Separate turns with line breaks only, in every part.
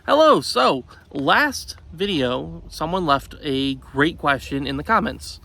Hello. So last video, someone left a great question in the comments,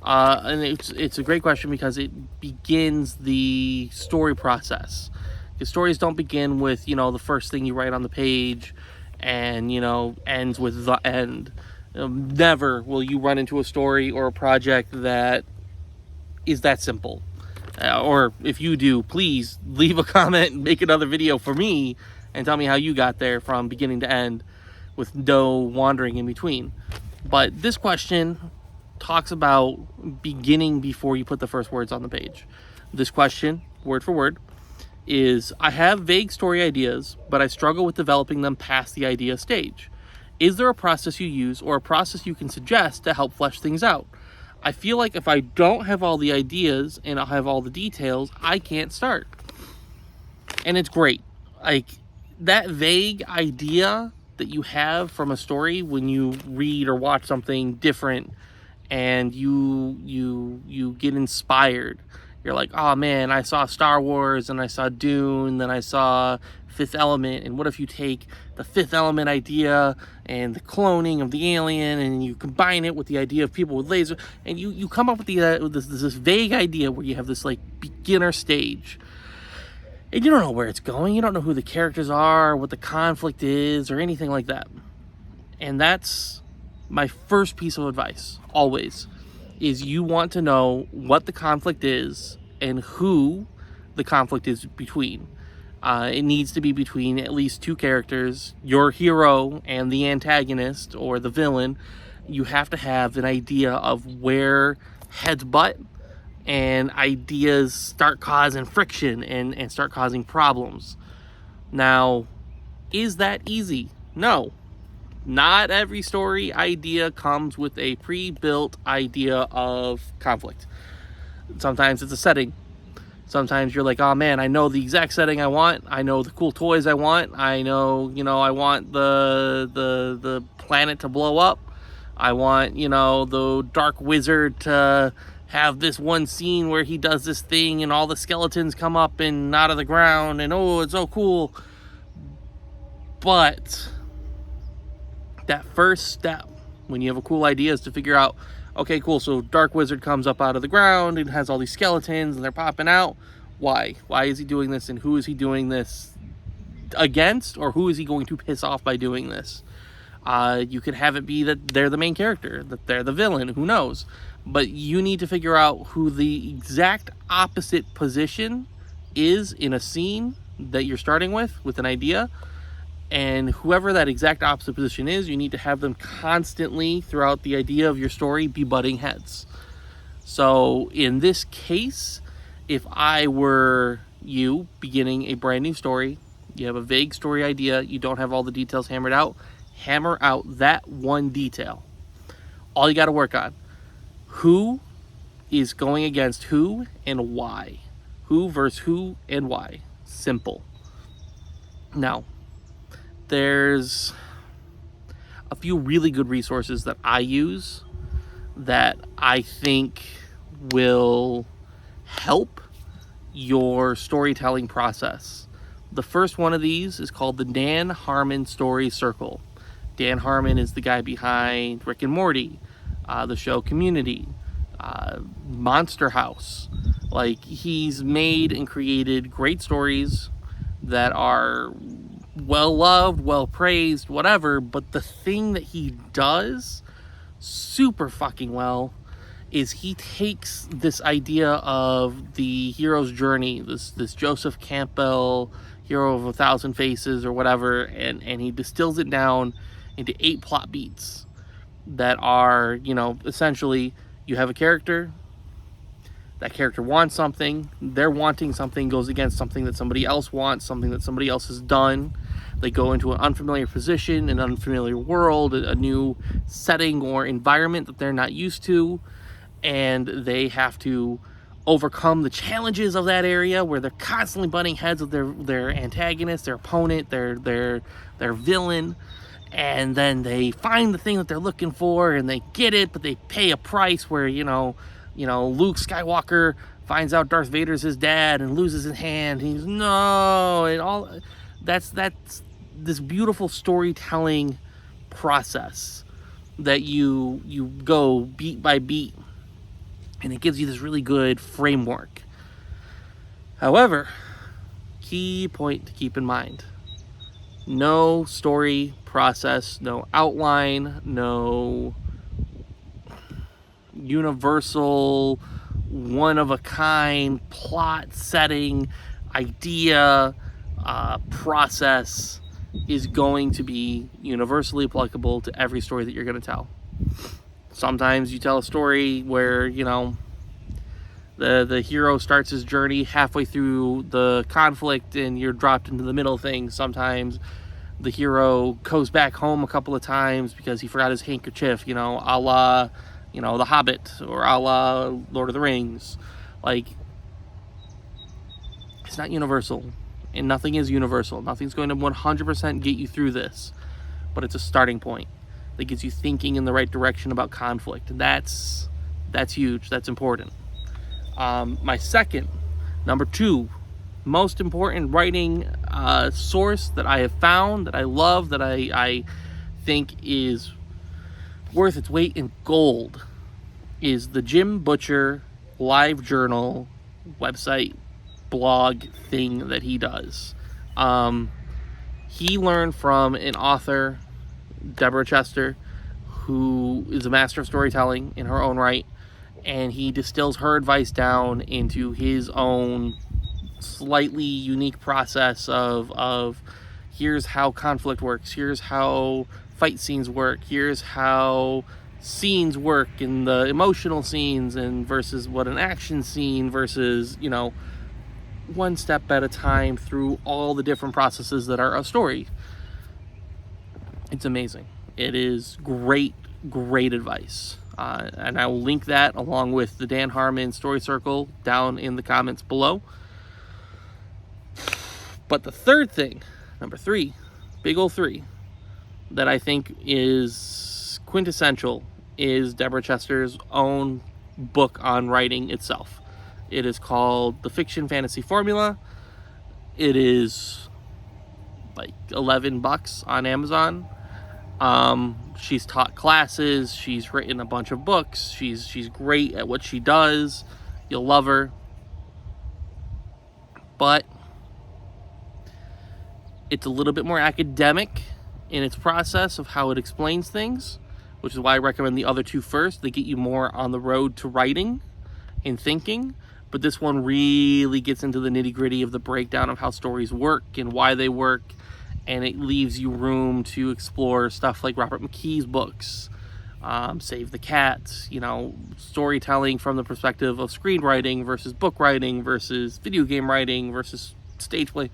and it's a great question because it begins the story process. Because stories don't begin with the first thing you write on the page, and ends with the end. Never will you run into a story or a project that is that simple. Or if you do, please leave a comment and make another video for me and tell me how you got there from beginning to end with no wandering in between. But this question talks about beginning before you put the first words on the page. This question, word for word, is: I have vague story ideas, but I struggle with developing them past the idea stage. Is there a process you use or a process you can suggest to help flesh things out? I feel like if I don't have all the ideas and I'll have all the details, I can't start. And it's great. Like, that vague idea that you have from a story when you read or watch something different and you get inspired. You're like, oh man, I saw Star Wars and I saw Dune, then I saw Fifth Element, and what if you take the Fifth Element idea and the cloning of the alien and you combine it with the idea of people with lasers, and you come up with this vague idea where you have this like beginner stage, and you don't know where it's going, you don't know who the characters are, what the conflict is, or anything like that. And that's my first piece of advice, always, is you want to know what the conflict is and who the conflict is between. It needs to be between at least two characters, your hero and the antagonist or the villain. You have to have an idea of where heads butt and ideas start causing friction and start causing problems. Now, is that easy? No. Not every story idea comes with a pre-built idea of conflict. Sometimes it's a setting. Sometimes you're like, oh man, I know the exact setting I want. I know the cool toys I want. I know, I want the planet to blow up. I want, the dark wizard to have this one scene where he does this thing and all the skeletons come up and out of the ground and oh, it's so cool. But that first step, when you have a cool idea, is to figure out, okay, cool, so Dark Wizard comes up out of the ground and has all these skeletons and they're popping out. Why? Why is he doing this, and who is he doing this against, or who is he going to piss off by doing this? You could have it be that they're the main character, that they're the villain, who knows? But you need to figure out who the exact opposite position is in a scene that you're starting with an idea. And whoever that exact opposite position is, you need to have them constantly throughout the idea of your story be butting heads. So in this case, if I were you beginning a brand new story, you have a vague story idea, you don't have all the details hammered out, hammer out that one detail. All you got to work on: who is going against who and why. Who versus who and why. Simple. Now, there's a few really good resources that I use that I think will help your storytelling process. The first one of these is called the Dan Harmon Story Circle. Dan Harmon is the guy behind Rick and Morty, the show Community, Monster House. Like, he's made and created great stories that are well loved, well praised, whatever, but the thing that he does super fucking well is he takes this idea of the hero's journey, this Joseph Campbell hero of 1,000 faces or whatever, and he distills it down into 8 plot beats that are, essentially, you have a character, that character wants something, their wanting something goes against something that somebody else wants, something that somebody else has done. They go into an unfamiliar position, an unfamiliar world, a new setting or environment that they're not used to, and they have to overcome the challenges of that area where they're constantly butting heads with their antagonist, their opponent, their villain, and then they find the thing that they're looking for and they get it, but they pay a price where, Luke Skywalker finds out Darth Vader's his dad and loses his hand. He's no, and all that's this beautiful storytelling process that you go beat by beat, and it gives you this really good framework. However, key point to keep in mind: no story process, no outline, no universal, one-of-a-kind plot setting, idea, process is going to be universally applicable to every story that you're going to tell. Sometimes you tell a story where, the hero starts his journey halfway through the conflict and you're dropped into the middle thing. Sometimes the hero goes back home a couple of times because he forgot his handkerchief, a la, The Hobbit, or a la Lord of the Rings. Like, it's not universal, and nothing is universal. Nothing's going to 100% get you through this, but it's a starting point that gets you thinking in the right direction about conflict. And that's huge. That's important. My second, number 2, most important writing source that I have found, that I love, that I think is worth its weight in gold, is the Jim Butcher Livejournal website, blog thing that he does. He learned from an author, Deborah Chester, who is a master of storytelling in her own right, and he distills her advice down into his own slightly unique process of here's how conflict works, here's how fight scenes work, here's how scenes work in the emotional scenes, and versus what an action scene versus, one step at a time through all the different processes that are a story. It's amazing. It is great advice. And I will link that along with the Dan Harmon Story Circle down in the comments below. But the third thing, number 3, big ol' 3, that I think is quintessential is Deborah Chester's own book on writing itself. It is called The Fiction Fantasy Formula. It is like $11 on Amazon. She's taught classes. She's written a bunch of books. She's great at what she does. You'll love her. But it's a little bit more academic in its process of how it explains things, which is why I recommend the other 2 first. They get you more on the road to writing and thinking. But this one really gets into the nitty-gritty of the breakdown of how stories work and why they work. And it leaves you room to explore stuff like Robert McKee's books, Save the Cat, storytelling from the perspective of screenwriting versus book writing versus video game writing versus stage play.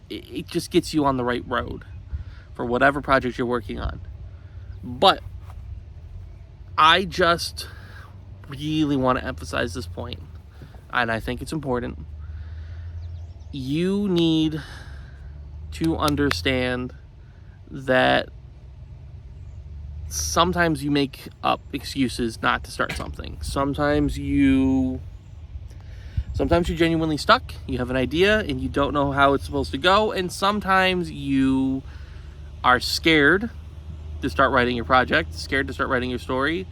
It just gets you on the right road for whatever project you're working on. But I just really want to emphasize this point, and I think it's important. You need to understand that sometimes you make up excuses not to start something. Sometimes you're genuinely stuck. You have an idea and you don't know how it's supposed to go. And sometimes you are scared to start writing your project, scared to start writing your story.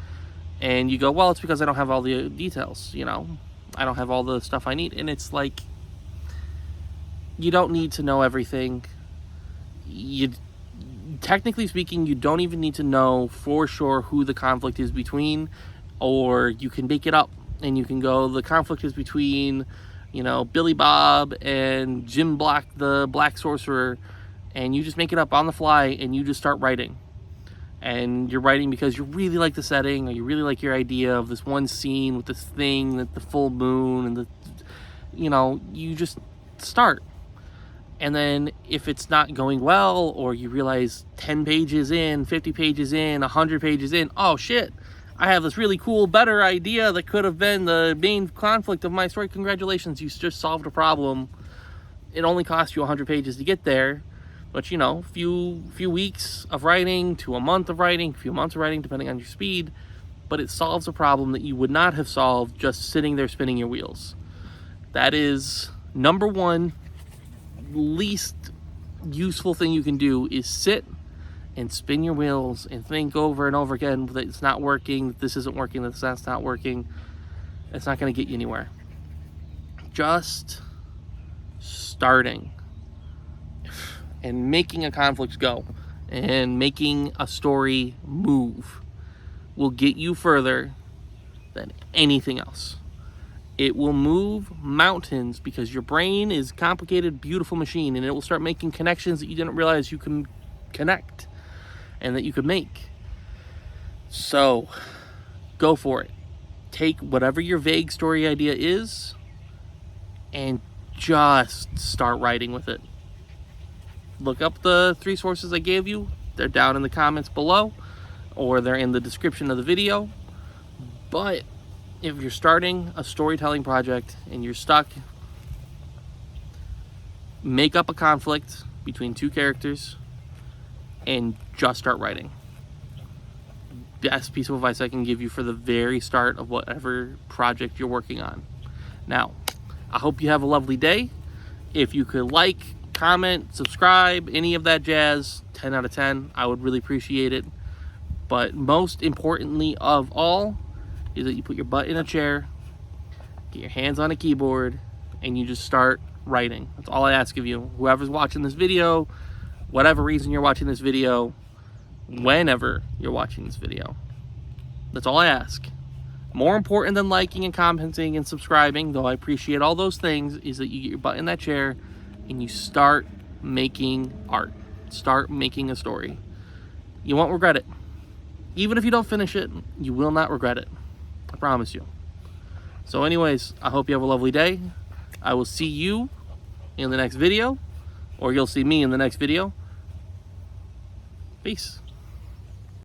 And you go, well, it's because I don't have all the details, I don't have all the stuff I need. And it's like, you don't need to know everything. Technically speaking, you don't even need to know for sure who the conflict is between, or you can make it up and you can go, the conflict is between, Billy Bob and Jim Black, the Black Sorcerer, and you just make it up on the fly and you just start writing. And you're writing because you really like the setting, or you really like your idea of this one scene with this thing, that the full moon, and you just start. And then if it's not going well, or you realize 10 pages in, 50 pages in, 100 pages in, oh shit, I have this really cool, better idea that could have been the main conflict of my story. Congratulations, you just solved a problem. It only cost you 100 pages to get there. But, few weeks of writing to a month of writing, a few months of writing, depending on your speed. But it solves a problem that you would not have solved just sitting there spinning your wheels. That is number 1 least useful thing you can do is sit and spin your wheels and think over and over again that it's not working, that this isn't working, that that's not working. It's not going to get you anywhere. Just starting and making a conflict go and making a story move will get you further than anything else. It will move mountains because your brain is a complicated, beautiful machine, and it will start making connections that you didn't realize you can connect and that you could make. So go for it. Take whatever your vague story idea is and just start writing with it. Look up the 3 sources I gave you. They're down in the comments below, or they're in the description of the video. But if you're starting a storytelling project and you're stuck, make up a conflict between 2 characters and just start writing. Best piece of advice I can give you for the very start of whatever project you're working on. Now, I hope you have a lovely day. If you could like, comment, subscribe, any of that jazz, 10 out of 10, I would really appreciate it. But most importantly of all is that you put your butt in a chair, get your hands on a keyboard, and you just start writing. That's all I ask of you. Whoever's watching this video, whatever reason you're watching this video, whenever you're watching this video, that's all I ask. More important than liking and commenting and subscribing, though I appreciate all those things, is that you get your butt in that chair and you start making art. Start making a story. You won't regret it. Even if you don't finish it, you will not regret it. I promise you. So anyways, I hope you have a lovely day. I will see you in the next video, or you'll see me in the next video. Peace.